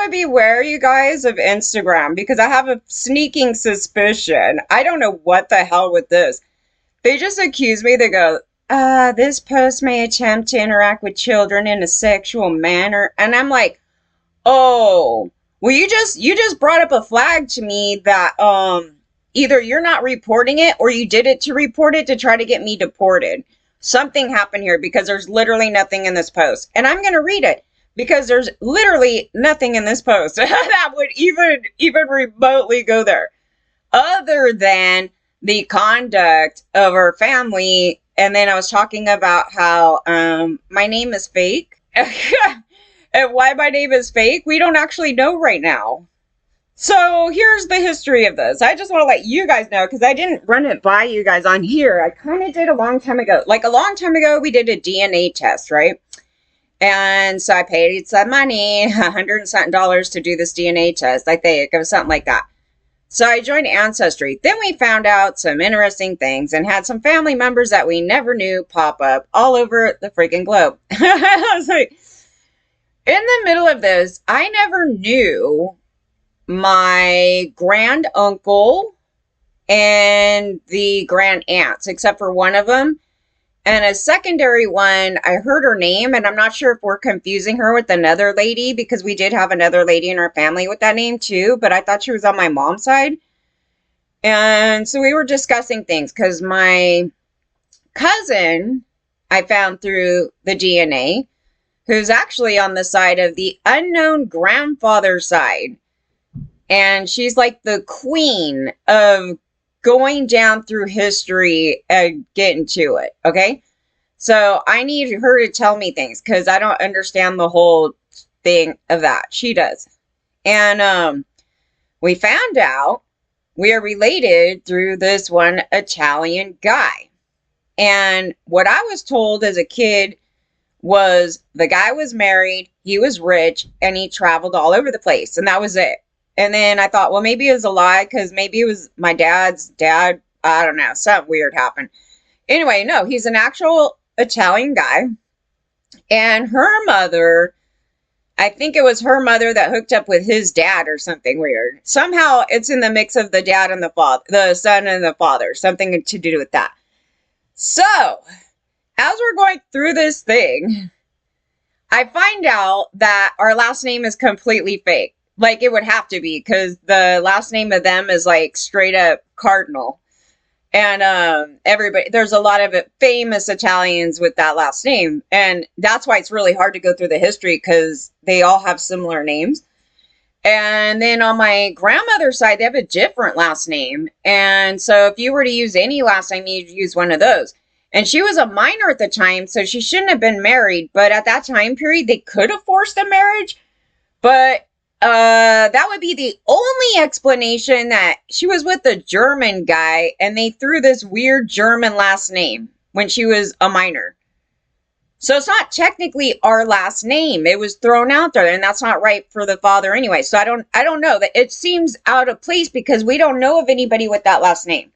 would be wary, you guys, of Instagram because I have a sneaking suspicion. I don't know what the hell with this. They just accuse me. They go, this post may attempt to interact with children in a sexual manner. And I'm like, oh, well, you just brought up a flag to me that either you're not reporting it or you did it to report it to try to get me deported. Something happened here because there's literally nothing in this post. And I'm going to read it because there's literally nothing in this post that would even remotely go there other than the conduct of our family. And then I was talking about how my name is fake. And why my name is fake, we don't actually know right now. So here's the history of this. I just want to let you guys know because I didn't run it by you guys on here. I kind of did a long time ago. Like a long time ago, we did a DNA test, right? And so I paid some money, $100 and something to do this DNA test. I think it was something like that. So I joined Ancestry. Then we found out some interesting things and had some family members that we never knew pop up all over the freaking globe. I was like, in the middle of this, I never knew my grand uncle and the grand aunts, except for one of them. And a secondary one, I heard her name, and I'm not sure if we're confusing her with another lady, because we did have another lady in our family with that name too, but I thought she was on my mom's side. And so we were discussing things, because my cousin, I found through the DNA, who's actually on the side of the unknown grandfather side. And she's like the queen of going down through history and getting to it, okay? So I need her to tell me things because I don't understand the whole thing of that. She does. And we found out we are related through this one Italian guy. And what I was told as a kid was the guy was married, he was rich, and he traveled all over the place. And that was it. And then I thought, well, maybe it was a lie because maybe it was my dad's dad. I don't know. Something weird happened. Anyway, no, he's an actual Italian guy. And her mother, I think it was her mother that hooked up with his dad or something weird. Somehow it's in the mix of the dad and the father, the son and the father, something to do with that. So as we're going through this thing, I find out that our last name is completely fake. Like it would have to be because the last name of them is like straight up Cardinal. And everybody, there's a lot of famous Italians with that last name. And that's why it's really hard to go through the history because they all have similar names. And then on my grandmother's side, they have a different last name. And so if you were to use any last name, you'd use one of those. And she was a minor at the time, so she shouldn't have been married. But at that time period, they could have forced a marriage. But that would be the only explanation, that she was with a German guy and they threw this weird German last name when she was a minor. So it's not technically our last name. It was thrown out there and that's not right for the father anyway. So I don't know, that it seems out of place because we don't know of anybody with that last name.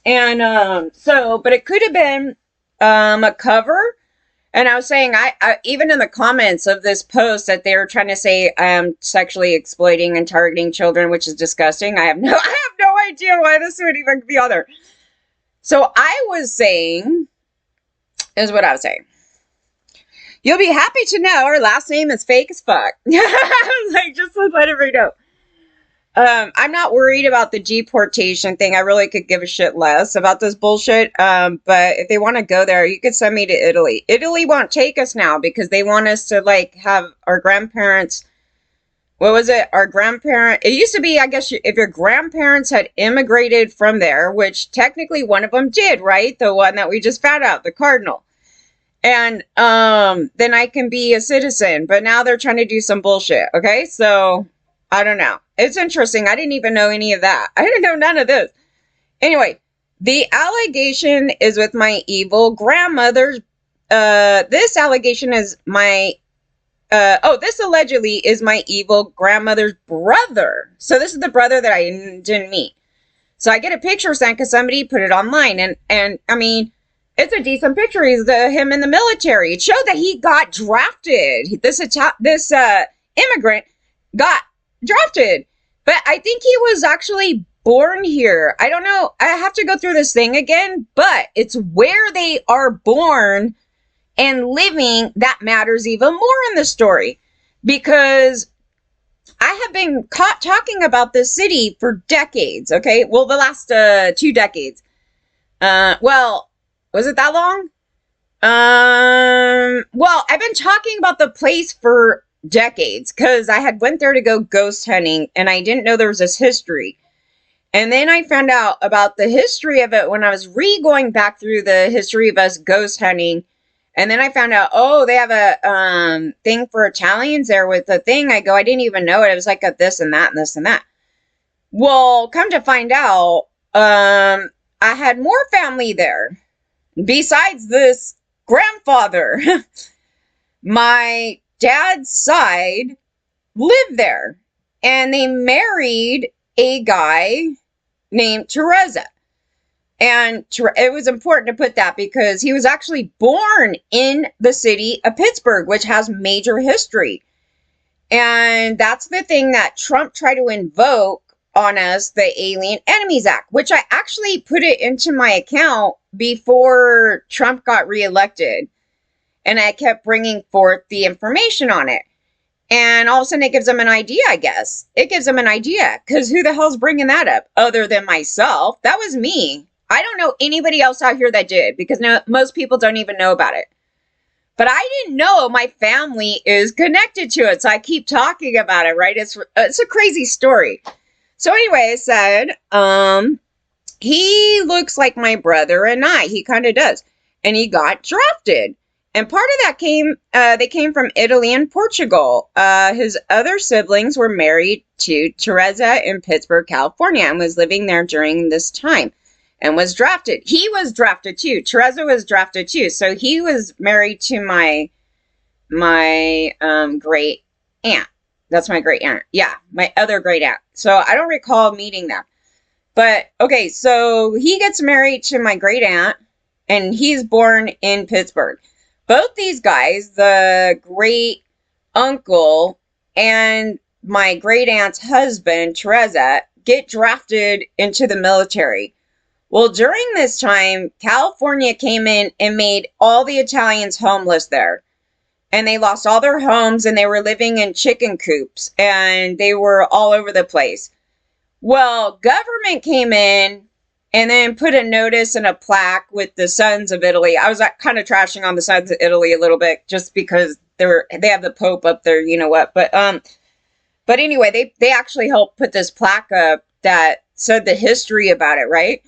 And but it could have been a cover. And I was saying, I even in the comments of this post that they were trying to say I'm sexually exploiting and targeting children, which is disgusting. I have no idea why this would even be on there. So I was saying, is what I was saying. You'll be happy to know our last name is fake as fuck. I was like, just to let everybody know. I'm not worried about the deportation thing. I really could give a shit less about this bullshit. But if they want to go there, you could send me to Italy. Italy won't take us now because they want us to like have our grandparents. What was it? Our grandparent. It used to be, I guess, if your grandparents had immigrated from there, which technically one of them did, right? The one that we just found out, the Cardinal. And then I can be a citizen. But now they're trying to do some bullshit. Okay, so I don't know. It's interesting. I didn't even know any of that. I didn't know none of this. Anyway, the allegation is with my evil grandmother's. This allegation is my. This allegedly is my evil grandmother's brother. So this is the brother that I didn't meet. So I get a picture sent because somebody put it online, and I mean, it's a decent picture. He's him in the military. It showed that he got drafted. This immigrant got drafted. But I think he was actually born here. I don't know. I have to go through this thing again, but it's where they are born and living that matters even more in the story. Because I have been caught talking about this city for decades, okay? Well, the last 2 decades. Well, was it that long? Well, I've been talking about the place for decades because I had went there to go ghost hunting and I didn't know there was this history. And then I found out about the history of it when I was going back through the history of us ghost hunting. And then I found out, oh, they have a thing for Italians there with the thing. I go, I didn't even know it. It was like a this and that and this and that. Well, come to find out, I had more family there besides this grandfather. My dad's side lived there and they married a guy named Teresa. And it was important to put that because he was actually born in the city of Pittsburgh, which has major history. And that's the thing that Trump tried to invoke on us, the Alien Enemies Act, which I actually put it into my account before Trump got reelected. And I kept bringing forth the information on it. And all of a sudden it gives them an idea, I guess. It gives them an idea. Because who the hell's bringing that up other than myself? That was me. I don't know anybody else out here that did. Because most people don't even know about it. But I didn't know my family is connected to it. So I keep talking about it, right? It's a crazy story. So anyway, I said, he looks like my brother and I. He kind of does. And he got drafted. And part of that they came from Italy and Portugal. His other siblings were married to Teresa in Pittsburgh, California, and was living there during this time and was drafted. He was drafted too. Teresa was drafted too. So he was married to my great aunt. That's my great aunt. Yeah, my other great aunt. So I don't recall meeting them. But okay, so he gets married to my great aunt and he's born in Pittsburgh. Both these guys, the great uncle and my great aunt's husband, Teresa, get drafted into the military. Well, during this time, California came in and made all the Italians homeless there. And they lost all their homes and they were living in chicken coops and they were all over the place. Well, government came in and then put a notice and a plaque with the Sons of Italy. I was kind of trashing on the Sons of Italy a little bit just because they have the Pope up there, you know what. But anyway, they actually helped put this plaque up that said the history about it, right?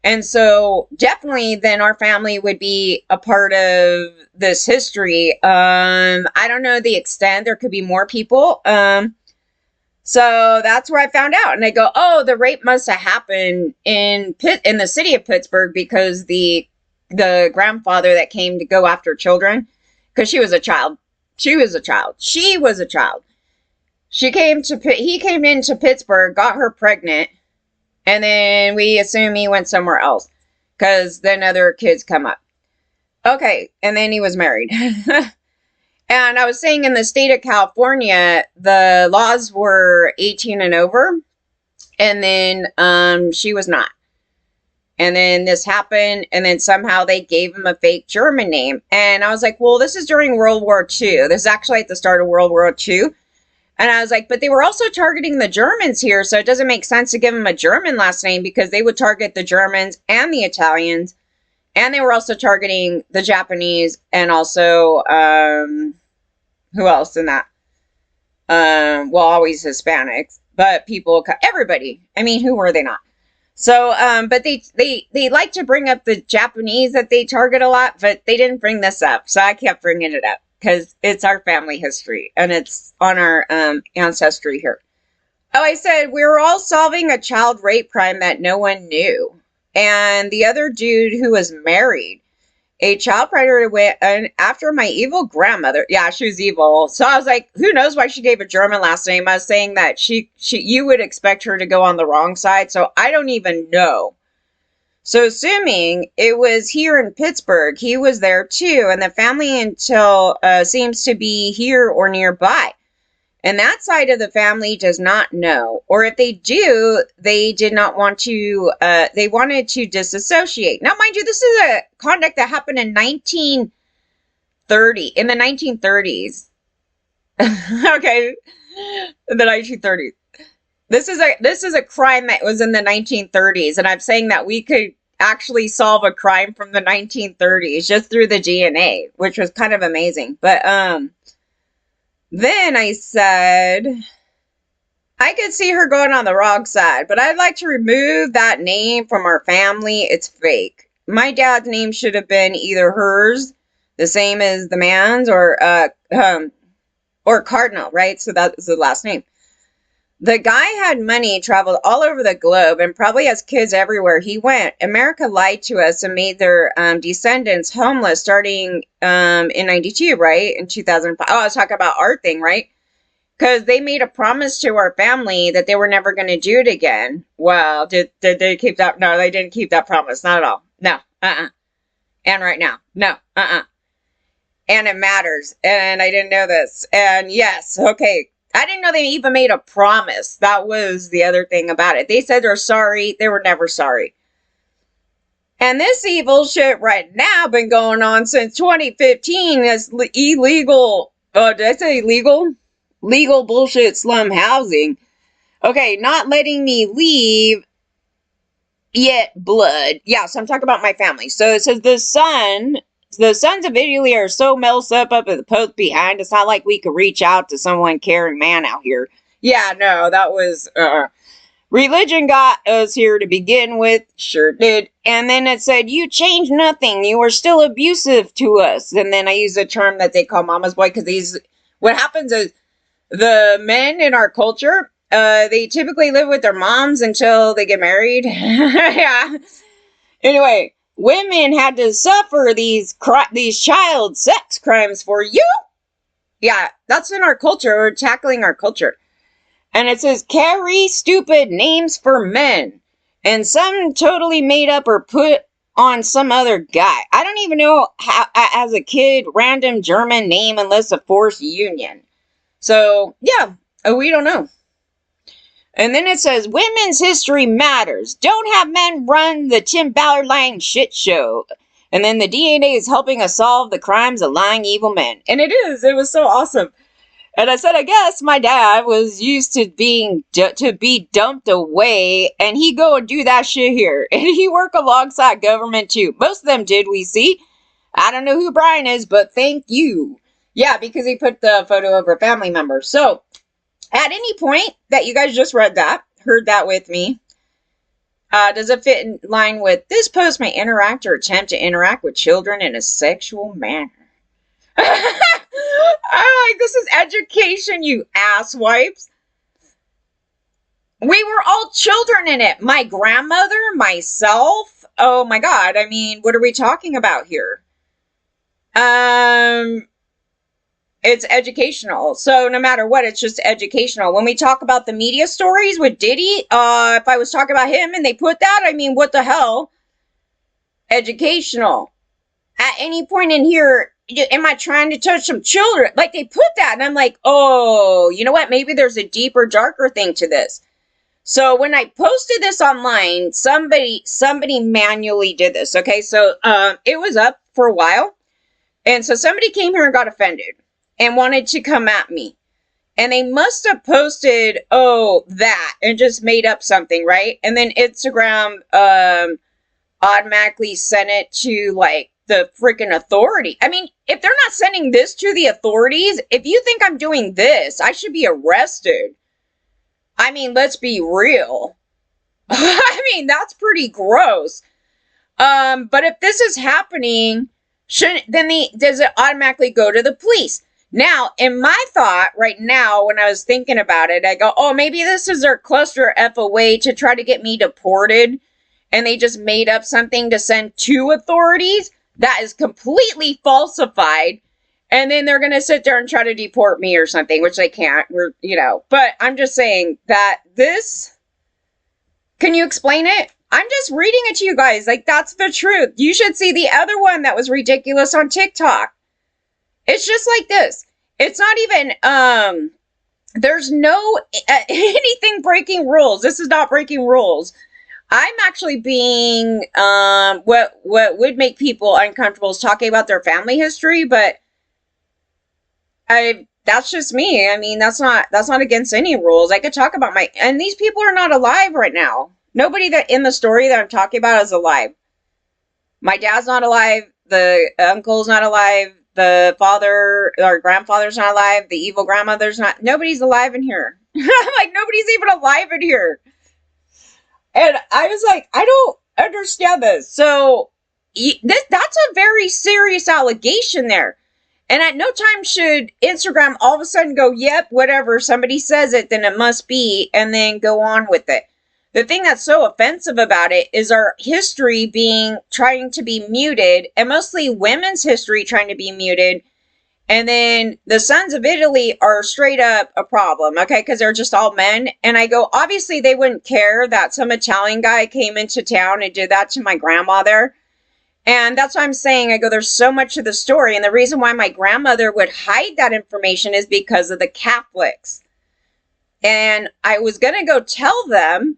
And so definitely then our family would be a part of this history. I don't know the extent. There could be more people. So that's where I found out. And I go, oh, the rape must have happened in the city of Pittsburgh because the grandfather that came to go after children, because she was a child. He came into Pittsburgh, got her pregnant, and then we assume he went somewhere else because then other kids come up. Okay, and then he was married. And I was saying in the state of California, the laws were 18 and over. And then she was not. And then this happened. And then somehow they gave him a fake German name. And I was like, well, this is during World War II. This is actually at the start of World War II. And I was like, but they were also targeting the Germans here. So it doesn't make sense to give him a German last name because they would target the Germans and the Italians. And they were also targeting the Japanese and also, who else in that? Well, always Hispanics, but everybody. I mean, who were they not? So, but they like to bring up the Japanese that they target a lot, but they didn't bring this up. So I kept bringing it up because it's our family history and it's on our ancestry here. Oh, I said we were all solving a child rape crime that no one knew. And the other dude who was married, a child predator went after my evil grandmother. Yeah, she was evil. So I was like, who knows why she gave a German last name? I was saying that you would expect her to go on the wrong side. So I don't even know. So assuming it was here in Pittsburgh, he was there too. And the family until seems to be here or nearby. And that side of the family does not know. Or if they do, they did not want to, they wanted to disassociate. Now, mind you, this is a conduct that happened in 1930, in the 1930s. Okay, in the 1930s. This is a crime that was in the 1930s, and I'm saying that we could actually solve a crime from the 1930s just through the DNA, which was kind of amazing. But then I said I could see her going on the wrong side, but I'd like to remove that name from our family. It's fake. My dad's name should have been either hers, the same as the man's, or Cardinal, right? So that was the last name. The guy had money, traveled all over the globe, and probably has kids everywhere he went. America lied to us and made their descendants homeless starting in 92, right? In 2005. Oh, I was talking about our thing, right? Because they made a promise to our family that they were never going to do it again. Well, did they keep that? No, they didn't keep that promise. Not at all. No. And right now. No. And it matters. And I didn't know this. And yes, okay. I didn't know they even made a promise. That was the other thing about it. They said they're sorry. They were never sorry. And this evil shit right now been going on since 2015 as illegal. Did I say illegal? Legal bullshit slum housing. Okay, not letting me leave yet blood. Yeah, so I'm talking about my family. So it says the sons of Italy are so messed up at the post behind. It's not like we could reach out to someone caring man out here. Yeah, no, that was, religion got us here to begin with. Sure did. And then it said, you changed nothing. You were still abusive to us. And then I use a term that they call mama's boy because what happens is the men in our culture, they typically live with their moms until they get married. Yeah. Anyway. Women had to suffer these child sex crimes for you. Yeah, that's in our culture. We're tackling our culture. And it says, carry stupid names for men. And some totally made up or put on some other guy. I don't even know how, as a kid, random German name unless a forced union. So, yeah, we don't know. And then it says, women's history matters. Don't have men run the Tim Ballard lying shit show. And then the DNA is helping us solve the crimes of lying evil men. And it is. It was so awesome. And I said, I guess my dad was used to be dumped away. And he go and do that shit here. And he work alongside government too. Most of them did, we see. I don't know who Brian is, but thank you. Yeah, because he put the photo of a family member. So, at any point that you guys just heard that with me, does it fit in line with this post may interact or attempt to interact with children in a sexual manner? I'm like, this is education, you asswipes. We were all children in it. My grandmother, myself. Oh my God. I mean, what are we talking about here? It's educational. So no matter what, it's just educational. When we talk about the media stories with Diddy, if I was talking about him and they put that, I mean, what the hell? Educational. At any point in here, am I trying to touch some children? Like they put that and I'm like, oh, you know what? Maybe there's a deeper, darker thing to this. So when I posted this online, somebody manually did this. Okay. So, it was up for a while. And so somebody came here and got offended and wanted to come at me. And they must have posted, that, and just made up something, right? And then Instagram automatically sent it to, like, the freaking authority. I mean, if they're not sending this to the authorities, if you think I'm doing this, I should be arrested. I mean, let's be real. I mean, that's pretty gross. But if this is happening, does it automatically go to the police? Now, in my thought right now, when I was thinking about it, I go, oh, maybe this is their cluster F a way to try to get me deported. And they just made up something to send to authorities that is completely falsified. And then they're going to sit there and try to deport me or something, which they can't, but I'm just saying that can you explain it? I'm just reading it to you guys. Like, that's the truth. You should see the other one that was ridiculous on TikTok. It's just like this. It's not even, there's no anything breaking rules. This is not breaking rules. I'm actually being what would make people uncomfortable is talking about their family history, but I that's just me. I mean, that's not against any rules. I could talk about my and these people are not alive right now. Nobody that in the story that I'm talking about is alive. My dad's not alive, the uncle's not alive, the father or grandfather's not alive, the evil grandmother's not nobody's alive in here. I'm like, nobody's even alive in here. And I was like, I don't understand this. So that's a very serious allegation there. And at no time should Instagram all of a sudden go, yep, whatever, somebody says it, then it must be, and then go on with it. The thing that's so offensive about it is our history trying to be muted, and mostly women's history trying to be muted. And then the Sons of Italy are straight up a problem, okay, because they're just all men. And I go, obviously they wouldn't care that some Italian guy came into town and did that to my grandmother. And that's why I'm saying, I go, there's so much of the story. And the reason why my grandmother would hide that information is because of the Catholics. And I was going to go tell them,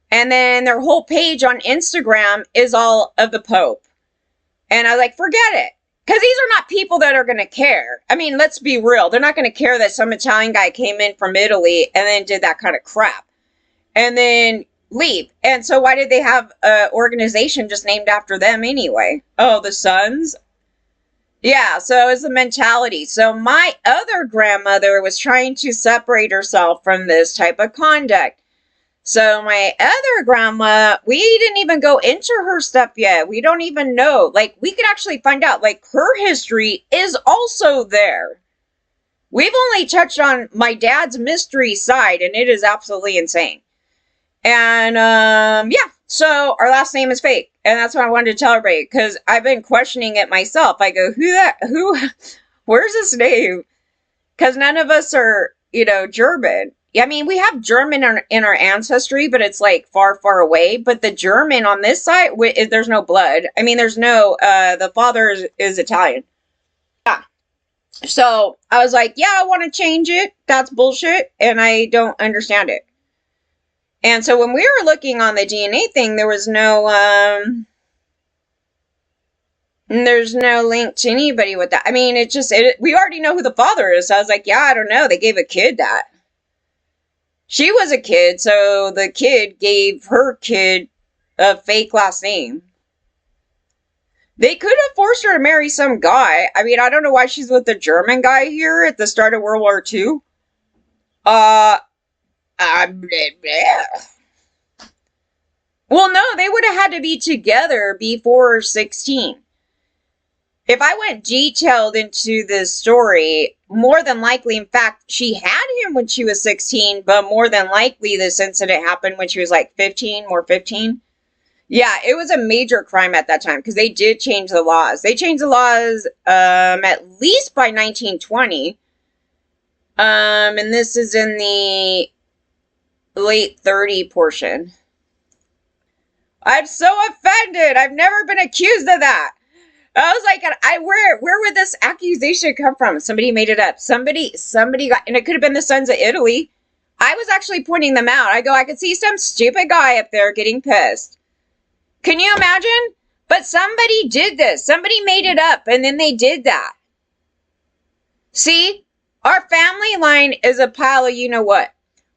and then their whole page on Instagram is all of the Pope. And I was like, forget it. Because these are not people that are going to care. I mean, let's be real. They're not going to care that some Italian guy came in from Italy and then did that kind of crap. And then leave. And so why did they have an organization just named after them anyway? Oh, the Sons? Yeah, so it's the mentality. So my other grandmother was trying to separate herself from this type of conduct. So my other grandma, we didn't even go into her stuff yet. We don't even know. Like, we could actually find out, like, her history is also there. We've only touched on my dad's mystery side, and it is absolutely insane. And, yeah, so our last name is fake. And that's what I wanted to tell everybody, because I've been questioning it myself. I go, where's this name? Because none of us are, German. I mean, we have German in our ancestry, but it's like far, far away. But the German on this side, there's no blood. I mean, there's no, the father is Italian. Yeah. So I was like, yeah, I want to change it. That's bullshit. And I don't understand it. And so when we were looking on the DNA thing, there was there's no link to anybody with that. I mean, we already know who the father is. So I was like, yeah, I don't know. They gave a kid that. She was a kid, so the kid gave her kid a fake last name. They could have forced her to marry some guy. I mean, I don't know why she's with the German guy here at the start of World War II. Well, no, they would have had to be together before 16. If I went detailed into this story, more than likely, in fact, she had him when she was 16, but more than likely this incident happened when she was like 15 or 15. Yeah, it was a major crime at that time because they did change the laws. They changed the laws at least by 1920. And this is in the late 30 portion. I'm so offended. I've never been accused of that. I was like, where would this accusation come from? Somebody made it up. Somebody got, and it could have been the Sons of Italy. I was actually pointing them out. I could see some stupid guy up there getting pissed. Can you imagine? But somebody did this. Somebody made it up, and then they did that. See? Our family line is a pile of you-know-what.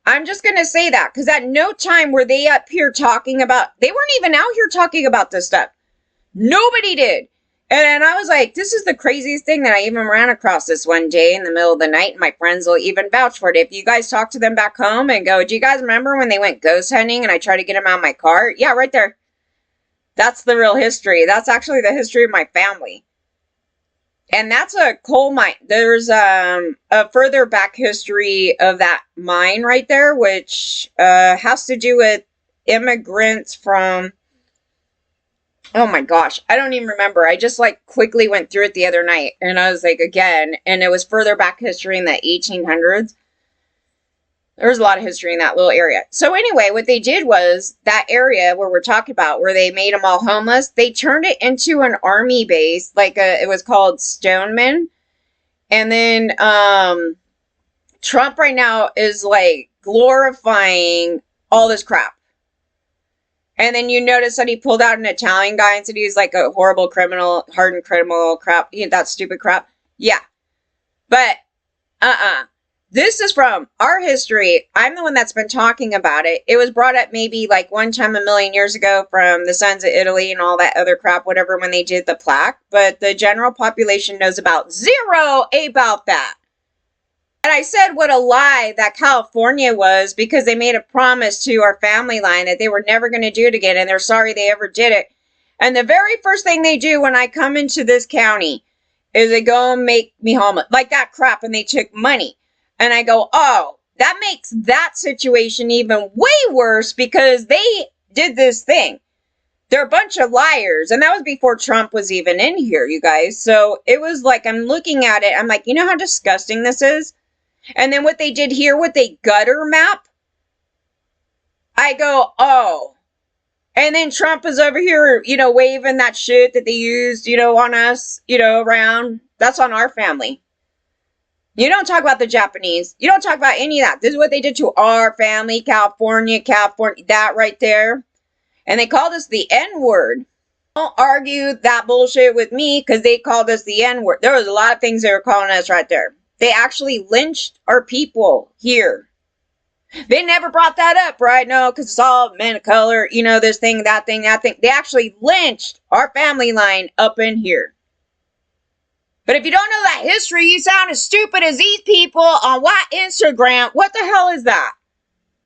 I'm just going to say that, because at no time were they up here talking about, they weren't even out here talking about this stuff. Nobody did. And I was like, this is the craziest thing that I even ran across this one day in the middle of the night. And my friends will even vouch for it. If you guys talk to them back home and go, do you guys remember when they went ghost hunting and I tried to get them out of my car? Yeah, right there. That's the real history. That's actually the history of my family. And that's a coal mine. There's a further back history of that mine right there, which has to do with immigrants from... Oh my gosh, I don't even remember. I just quickly went through it the other night and I was like, again, and it was further back history in the 1800s. There's a lot of history in that little area. So anyway, what they did was that area where we're talking about, where they made them all homeless, they turned it into an army turned it Trump right now is like glorifying all this crap. And then you notice that he pulled out an Italian guy and said he's like a horrible criminal, hardened criminal crap. That stupid crap. Yeah. But, this is from our history. I'm the one that's been talking about it. It was brought up maybe like one time a million years ago from the Sons of Italy and all that other crap, whatever, when they did the plaque. But the general population knows about zero about that. And I said what a lie that California was, because they made a promise to our family line that they were never going to do it again, and they're sorry they ever did it. And the very first thing they do when I come into this county is they go and make me homeless, like that crap, and they took money. And I go, oh, that makes that situation even way worse, because they did this thing. They're a bunch of liars. And that was before Trump was even in here, you guys. So it was like, I'm looking at it, I'm like, you know how disgusting this is? And then what they did here with a gutter map, I go, oh. And then Trump is over here, waving that shit that they used, on us, around. That's on our family. You don't talk about the Japanese. You don't talk about any of that. This is what they did to our family, California, that right there. And they called us the N-word. Don't argue that bullshit with me, because they called us the N-word. There was a lot of things they were calling us right there. They actually lynched our people here. They never brought that up, right? No, because it's all men of color, this thing, that thing, that thing. They actually lynched our family line up in here. But if you don't know that history, you sound as stupid as these people on what Instagram. What the hell is that?